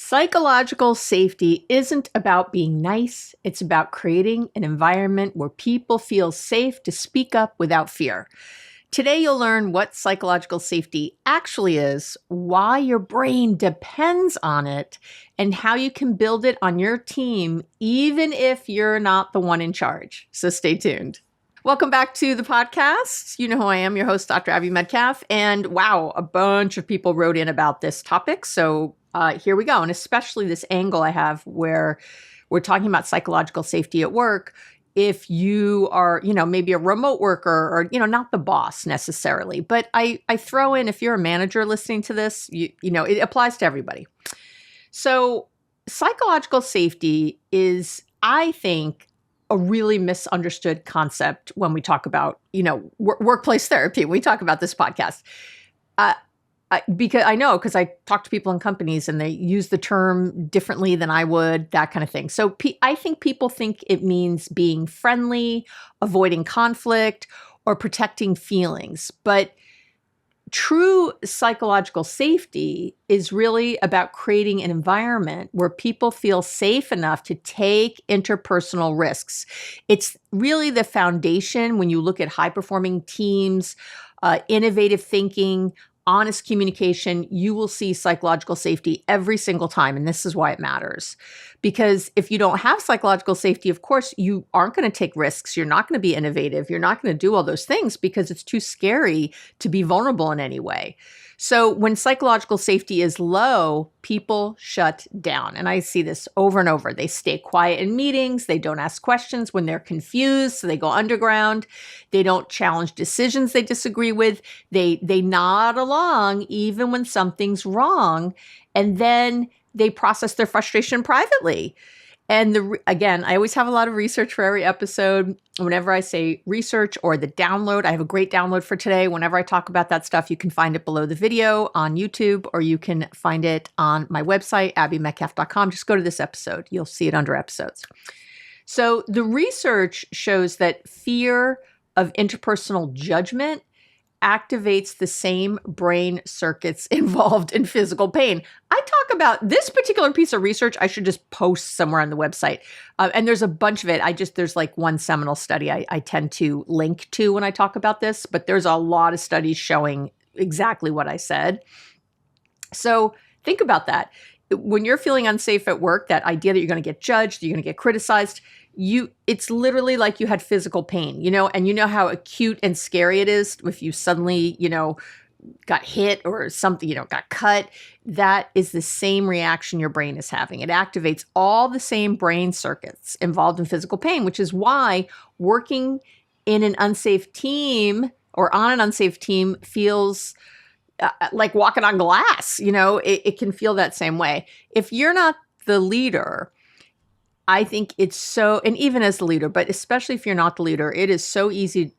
Psychological safety isn't about being nice. It's about creating an environment where people feel safe to speak up without fear. Today, you'll learn what psychological safety actually is, why your brain depends on it, and how you can build it on your team, even if you're not the one in charge. So stay tuned. Welcome back to the podcast. You know who I am, your host, Dr. Abby Medcalf. And wow, a bunch of people wrote in about this topic. So here we go. And especially this angle I have where we're talking about psychological safety at work. If you are, maybe a remote worker or, not the boss necessarily, but I throw in, if you're a manager listening to this, it applies to everybody. So psychological safety is, I think, a really misunderstood concept when we talk about, workplace therapy. We talk about this podcast. Because I talk to people in companies and they use the term differently than I would, that kind of thing. So I think people think it means being friendly, avoiding conflict, or protecting feelings. But true psychological safety is really about creating an environment where people feel safe enough to take interpersonal risks. It's really the foundation when you look at high-performing teams, innovative thinking, honest communication. You will see psychological safety every single time. And this is why it matters. Because if you don't have psychological safety, of course, you aren't going to take risks. You're not going to be innovative. You're not going to do all those things because it's too scary to be vulnerable in any way. So when psychological safety is low, people shut down. And I see this over and over. They stay quiet in meetings. They don't ask questions when they're confused. So they go underground. They don't challenge decisions they disagree with. They nod along even when something's wrong. And then they process their frustration privately. And again, I always have a lot of research for every episode. Whenever I say research or the download, I have a great download for today. Whenever I talk about that stuff, you can find it below the video on YouTube, or you can find it on my website, abbymedcalf.com. Just go to this episode. You'll see it under episodes. So the research shows that fear of interpersonal judgment activates the same brain circuits involved in physical pain. I talk about this particular piece of research. I should just post somewhere on the website. And there's a bunch of it. There's like one seminal study I tend to link to when I talk about this, but there's a lot of studies showing exactly what I said. So think about that. When you're feeling unsafe at work, that idea that you're going to get judged, you're going to get criticized, it's literally like you had physical pain, and you know how acute and scary it is if you suddenly, got hit or something, got cut. That is the same reaction your brain is having. It activates all the same brain circuits involved in physical pain, which is why working in an unsafe team or on an unsafe team feels like walking on glass. It can feel that same way. If you're not the leader, I think it's so, and even as the leader, but especially if you're not the leader, it is so easy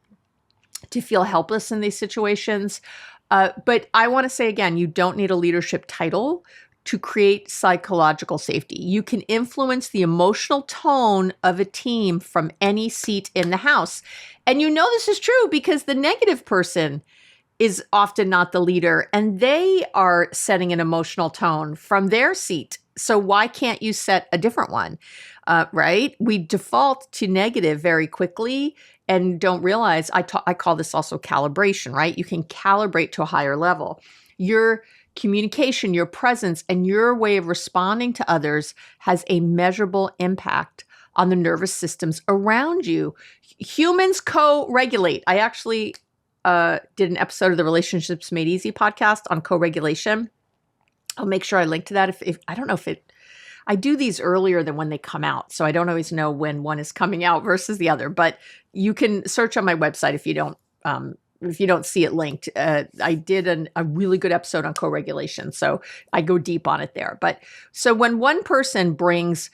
to feel helpless in these situations. But I want to say again, you don't need a leadership title to create psychological safety. You can influence the emotional tone of a team from any seat in the house. And this is true because the negative person is often not the leader, and they are setting an emotional tone from their seat. So why can't you set a different one, right? We default to negative very quickly and don't realize, I call this also calibration, right? You can calibrate to a higher level. Your communication, your presence, and your way of responding to others has a measurable impact on the nervous systems around you. Humans co-regulate. I actually did an episode of the Relationships Made Easy podcast on co-regulation. I'll make sure I link to that. If I don't know if I do these earlier than when they come out, so I don't always know when one is coming out versus the other. But you can search on my website if you don't see it linked. I did a really good episode on co-regulation, so I go deep on it there. But so when one person brings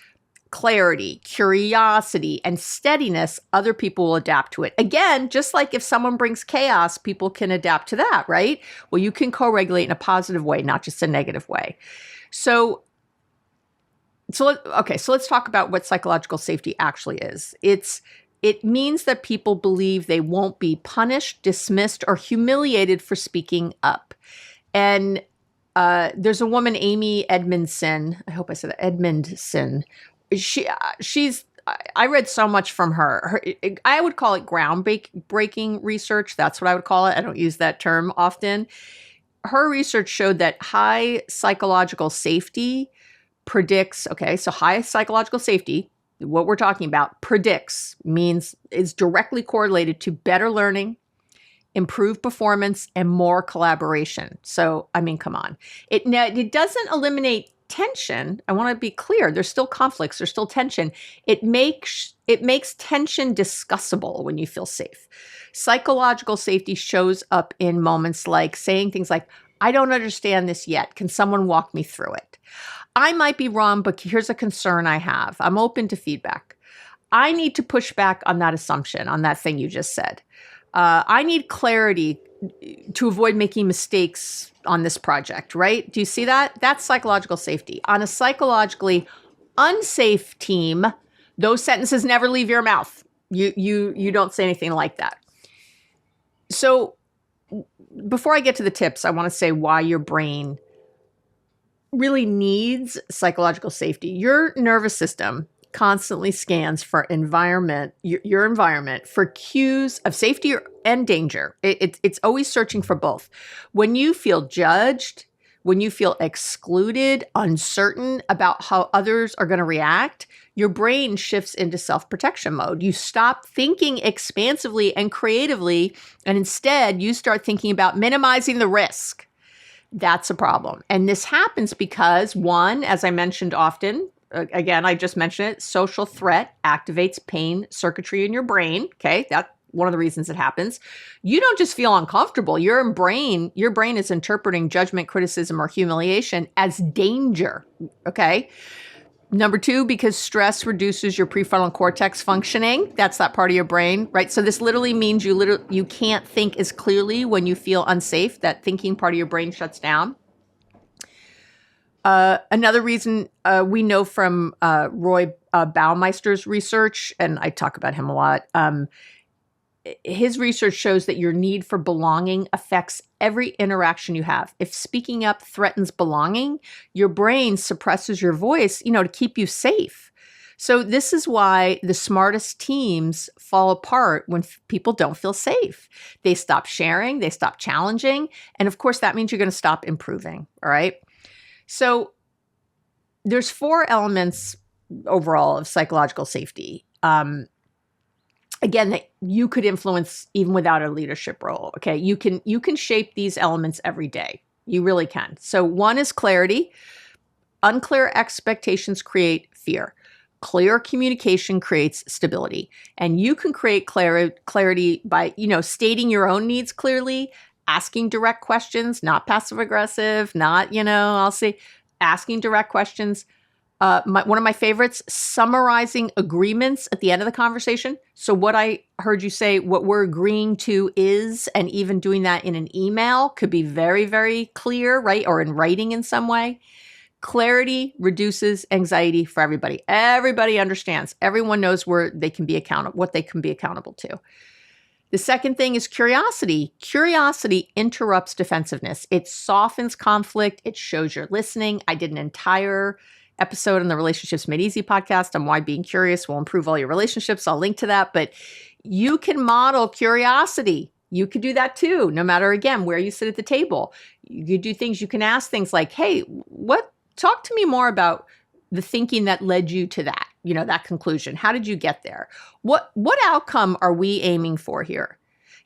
clarity, curiosity, and steadiness, other people will adapt to it. Again, just like if someone brings chaos, people can adapt to that, right? Well, you can co-regulate in a positive way, not just a negative way. So let's talk about what psychological safety actually is. It means that people believe they won't be punished, dismissed, or humiliated for speaking up. And There's a woman, Amy Edmondson. I hope I said that, Edmondson. I read so much from her. I would call it groundbreaking research. That's what I would call it. I don't use that term often. Her research showed that high psychological safety predicts, okay, so high psychological safety, what we're talking about, means is directly correlated to better learning, improved performance, and more collaboration. So, I mean, come on. It doesn't eliminate tension. I want to be clear. There's still conflicts. There's still tension. It makes tension discussable when you feel safe. Psychological safety shows up in moments like saying things like, I don't understand this yet. Can someone walk me through it? I might be wrong, but here's a concern I have. I'm open to feedback. I need to push back on that assumption, on that thing you just said. I need clarity to avoid making mistakes on this project, right? Do you see that? That's psychological safety. On a psychologically unsafe team, those sentences never leave your mouth. You don't say anything like that. So before I get to the tips, I want to say why your brain really needs psychological safety. Your nervous system constantly scans for your environment for cues of safety and danger. It's always searching for both. When you feel judged, when you feel excluded, uncertain about how others are going to react, your brain shifts into self-protection mode. You stop thinking expansively and creatively, and instead you start thinking about minimizing the risk. That's a problem. And this happens because, one, as I mentioned often, again, I just mentioned it, social threat activates pain circuitry in your brain. Okay, that's one of the reasons it happens. You don't just feel uncomfortable. Your brain is interpreting judgment, criticism, or humiliation as danger. Okay. Number two, because stress reduces your prefrontal cortex functioning. That's that part of your brain, right? So this literally means you can't think as clearly when you feel unsafe. That thinking part of your brain shuts down. Another reason we know from Roy Baumeister's research, and I talk about him a lot, his research shows that your need for belonging affects every interaction you have. If speaking up threatens belonging, your brain suppresses your voice, to keep you safe. So this is why the smartest teams fall apart when people don't feel safe. They stop sharing, they stop challenging, and of course that means you're going to stop improving, all right? So there's 4 elements overall of psychological safety. Again, that you could influence even without a leadership role. Okay, you can shape these elements every day. You really can. So one is clarity. Unclear expectations create fear. Clear communication creates stability. And you can create clarity by, stating your own needs clearly, asking direct questions, not passive aggressive, not, I'll say asking direct questions. One of my favorites, summarizing agreements at the end of the conversation. So what I heard you say, what we're agreeing to is, and even doing that in an email could be very, very clear, right? Or in writing in some way. Clarity reduces anxiety for everybody. Everybody understands. Everyone knows where they can be accountable, what they can be accountable to. The second thing is curiosity. Curiosity interrupts defensiveness. It softens conflict. It shows you're listening. I did an entire episode on the Relationships Made Easy podcast on why being curious will improve all your relationships. I'll link to that, but you can model curiosity. You could do that too, no matter, again, where you sit at the table. You do things, you can ask things like, hey, talk to me more about the thinking that led you to that, that conclusion. How did you get there? What outcome are we aiming for here?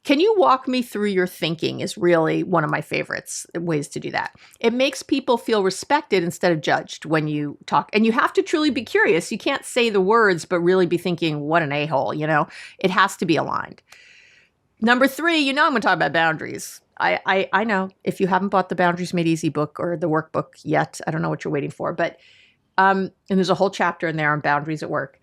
Can you walk me through your thinking is really one of my favorites ways to do that. It makes people feel respected instead of judged when you talk. And you have to truly be curious. You can't say the words, but really be thinking, what an a-hole, It has to be aligned. Number 3, I'm going to talk about boundaries. I know if you haven't bought the Boundaries Made Easy book or the workbook yet, I don't know what you're waiting for, but, and there's a whole chapter in there on boundaries at work.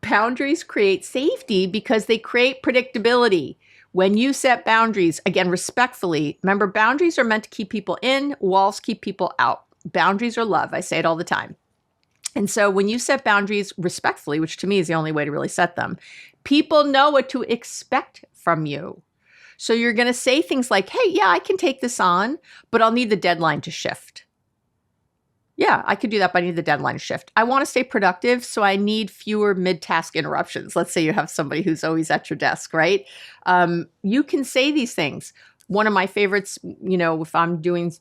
Boundaries create safety because they create predictability. When you set boundaries, again, respectfully, remember, boundaries are meant to keep people in, walls keep people out. Boundaries are love. I say it all the time. And so when you set boundaries respectfully, which to me is the only way to really set them, people know what to expect from you. So you're going to say things like, hey, yeah, I can take this on, but I'll need the deadline to shift. Yeah, I could do that, but I need the deadline to shift. I want to stay productive, so I need fewer mid-task interruptions. Let's say you have somebody who's always at your desk, right? You can say these things. One of my favorites, if I'm doing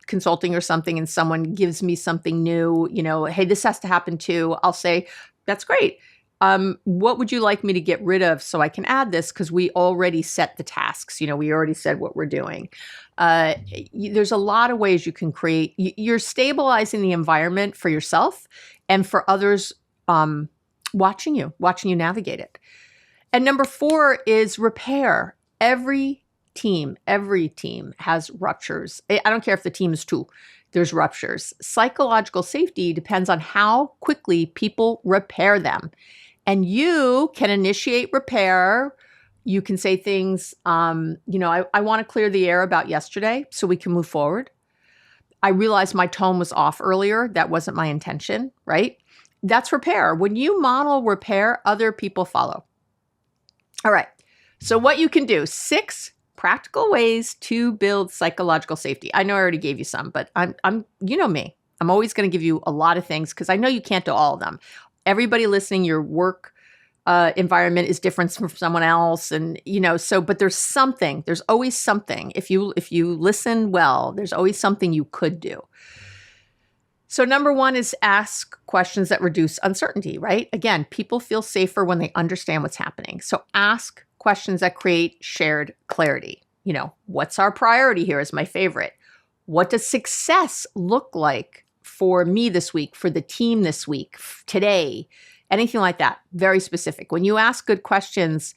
consulting or something and someone gives me something new, hey, this has to happen too, I'll say, that's great. What would you like me to get rid of so I can add this? Because we already set the tasks. We already said what we're doing. There's a lot of ways you can create. You're stabilizing the environment for yourself and for others watching you navigate it. And number 4 is repair. Every team has ruptures. I don't care if the team is 2. There's ruptures. Psychological safety depends on how quickly people repair them. And you can initiate repair. You can say things, I want to clear the air about yesterday so we can move forward. I realized my tone was off earlier. That wasn't my intention, right? That's repair. When you model repair, other people follow. All right. So what you can do, 6 practical ways to build psychological safety. I know I already gave you some, but I'm you know me. I'm always going to give you a lot of things because I know you can't do all of them. Everybody listening, your work environment is different from someone else. And, but there's always something. If you listen well, there's always something you could do. So number 1 is ask questions that reduce uncertainty, right? Again, people feel safer when they understand what's happening. So ask questions that create shared clarity. What's our priority here is my favorite. What does success look like for me this week, for the team this week, today, anything like that? Very specific. When you ask good questions,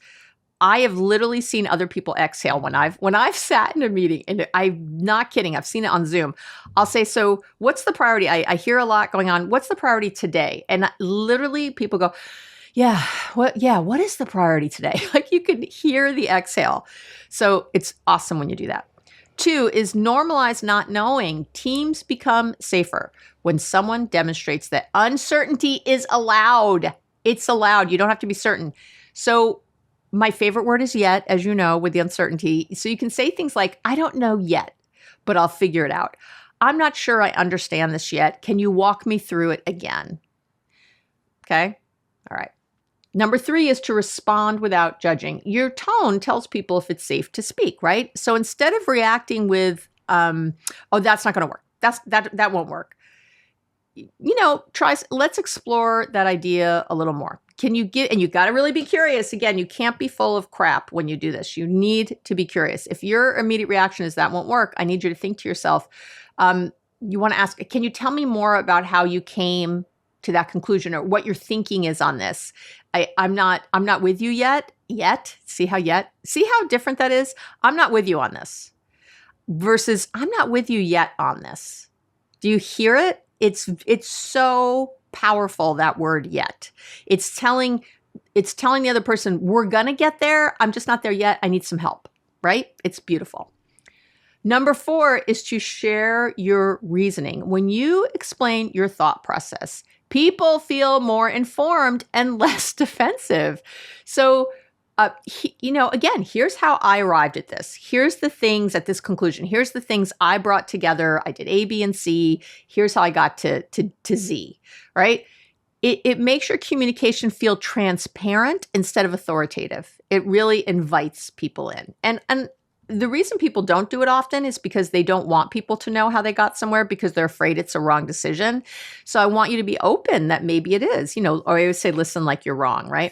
I have literally seen other people exhale when I've sat in a meeting, and I'm not kidding. I've seen it on Zoom. I'll say, so what's the priority? I hear a lot going on. What's the priority today? And literally people go, what is the priority today? Like you can hear the exhale. So it's awesome when you do that. 2 is normalize not knowing. Teams become safer when someone demonstrates that uncertainty is allowed. It's allowed. You don't have to be certain. So my favorite word is yet, as you know, with the uncertainty. So you can say things like, I don't know yet, but I'll figure it out. I'm not sure I understand this yet. Can you walk me through it again? Okay. All right. Number 3 is to respond without judging. Your tone tells people if it's safe to speak, right? So instead of reacting with, that's not going to work. That won't work. Let's explore that idea a little more. And you got to really be curious. Again, you can't be full of crap when you do this. You need to be curious. If your immediate reaction is that won't work, I need you to think to yourself, you want to ask, can you tell me more about how you came to that conclusion or what your thinking is on this? I'm not with you yet. See how different that is? I'm not with you on this versus I'm not with you yet on this. Do you hear it? It's so powerful, that word yet. It's telling the other person, we're going to get there. I'm just not there yet. I need some help, right? It's beautiful. Number 4 is to share your reasoning. When you explain your thought process, people feel more informed and less defensive. So, again, here's how I arrived at this. Here's the things at this conclusion. Here's the things I brought together. I did A, B, and C. Here's how I got to Z, right? It makes your communication feel transparent instead of authoritative. It really invites people in. And the reason people don't do it often is because they don't want people to know how they got somewhere because they're afraid it's a wrong decision. So I want you to be open that maybe it is, or I always say, listen like you're wrong, right?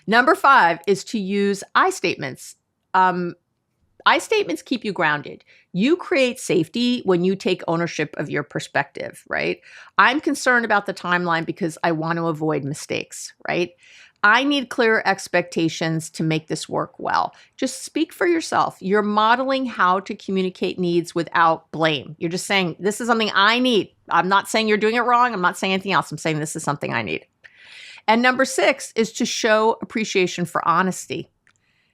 Number 5 is to use I statements. I statements keep you grounded. You create safety when you take ownership of your perspective, right? I'm concerned about the timeline because I want to avoid mistakes, right? I need clear expectations to make this work well. Just speak for yourself. You're modeling how to communicate needs without blame. You're just saying, this is something I need. I'm not saying you're doing it wrong. I'm not saying anything else. I'm saying this is something I need. And number 6 is to show appreciation for honesty.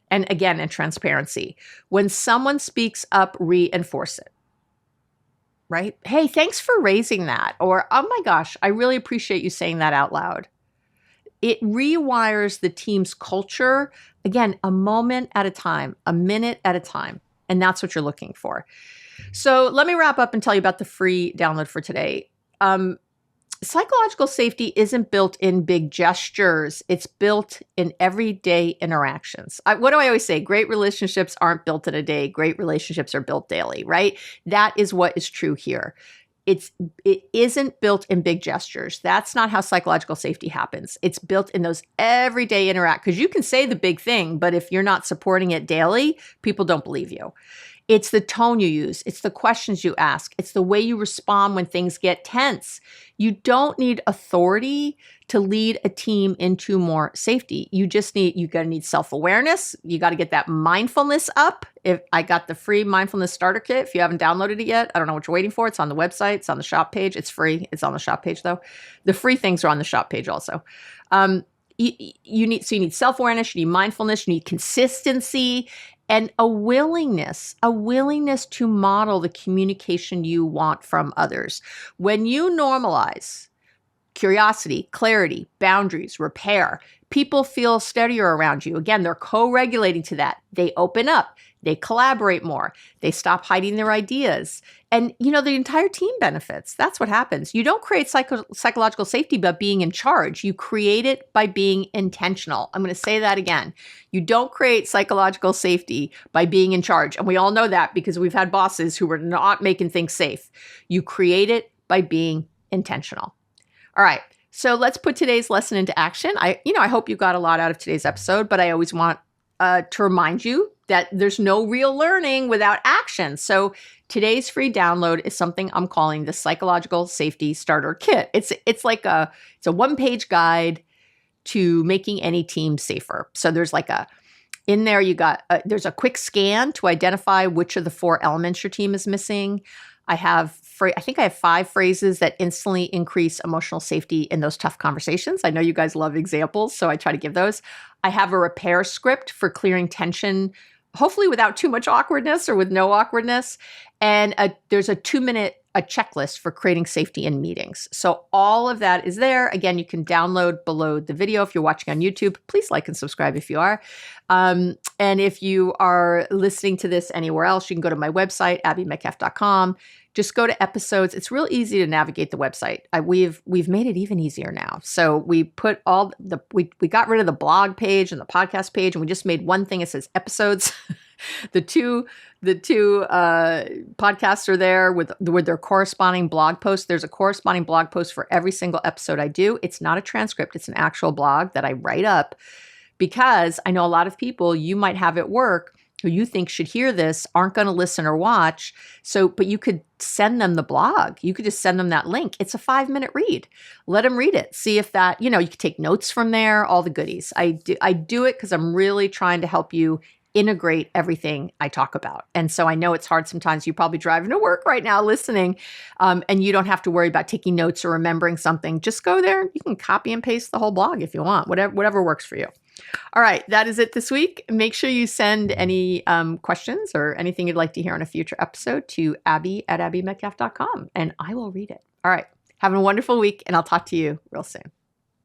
And again, and transparency. When someone speaks up, reinforce it, right? Hey, thanks for raising that. Or, oh my gosh, I really appreciate you saying that out loud. It rewires the team's culture, again, a moment at a time, a minute at a time. And that's what you're looking for. So let me wrap up and tell you about the free download for today. Psychological safety isn't built in big gestures. It's built in everyday interactions. What do I always say? Great relationships aren't built in a day. Great relationships are built daily, right? That is what is true here. It isn't built in big gestures. That's not how psychological safety happens. It's built in those everyday because you can say the big thing, but if you're not supporting it daily, people don't believe you. It's the tone you use. It's the questions you ask. It's the way you respond when things get tense. You don't need authority to lead a team into more safety. You got to need self-awareness. You got to get that mindfulness up. If I got the free mindfulness starter kit, if you haven't downloaded it yet, I don't know what you're waiting for. It's on the website. It's on the shop page. It's free. It's on the shop page though. The free things are on the shop page also. You need self-awareness, you need mindfulness, you need consistency, and a willingness to model the communication you want from others. When you normalize curiosity, clarity, boundaries, repair, people feel steadier around you. Again, they're co-regulating to that. They open up, they collaborate more, they stop hiding their ideas. And, the entire team benefits. That's what happens. You don't create psychological safety by being in charge. You create it by being intentional. I'm going to say that again. You don't create psychological safety by being in charge. And we all know that because we've had bosses who were not making things safe. You create it by being intentional. All right. So let's put today's lesson into action. I hope you got a lot out of today's episode, but I always want to remind you that there's no real learning without action. So today's free download is something I'm calling the Psychological Safety Starter Kit. It's a one-page guide to making any team safer. So there's in there there's a quick scan to identify which of the 4 elements your team is missing. I think I have 5 phrases that instantly increase emotional safety in those tough conversations. I know you guys love examples, so I try to give those. I have a repair script for clearing tension, hopefully without too much awkwardness or with no awkwardness. And there's a 2-minute checklist for creating safety in meetings. So all of that is there. Again, you can download below the video if you're watching on YouTube. Please like and subscribe if you are. And if you are listening to this anywhere else, you can go to my website, abbymetcalf.com. Just go to episodes. It's real easy to navigate the website. We've made it even easier now. So we put we got rid of the blog page and the podcast page, and we just made one thing. It says episodes. The two podcasts are there with their corresponding blog posts. There's a corresponding blog post for every single episode I do. It's not a transcript. It's an actual blog that I write up because I know a lot of people you might have at work who you think should hear this aren't going to listen or watch. But you could send them the blog. You could just send them that link. It's a 5-minute read. Let them read it. See if that, you could take notes from there, all the goodies. I do it because I'm really trying to help you integrate everything I talk about. And so I know it's hard sometimes. You're probably driving to work right now listening, and you don't have to worry about taking notes or remembering something. Just go there. You can copy and paste the whole blog if you want, whatever works for you. All right, that is it this week. Make sure you send any questions or anything you'd like to hear on a future episode to abby@abbymetcalf.com, and I will read it. All right, have a wonderful week, and I'll talk to you real soon.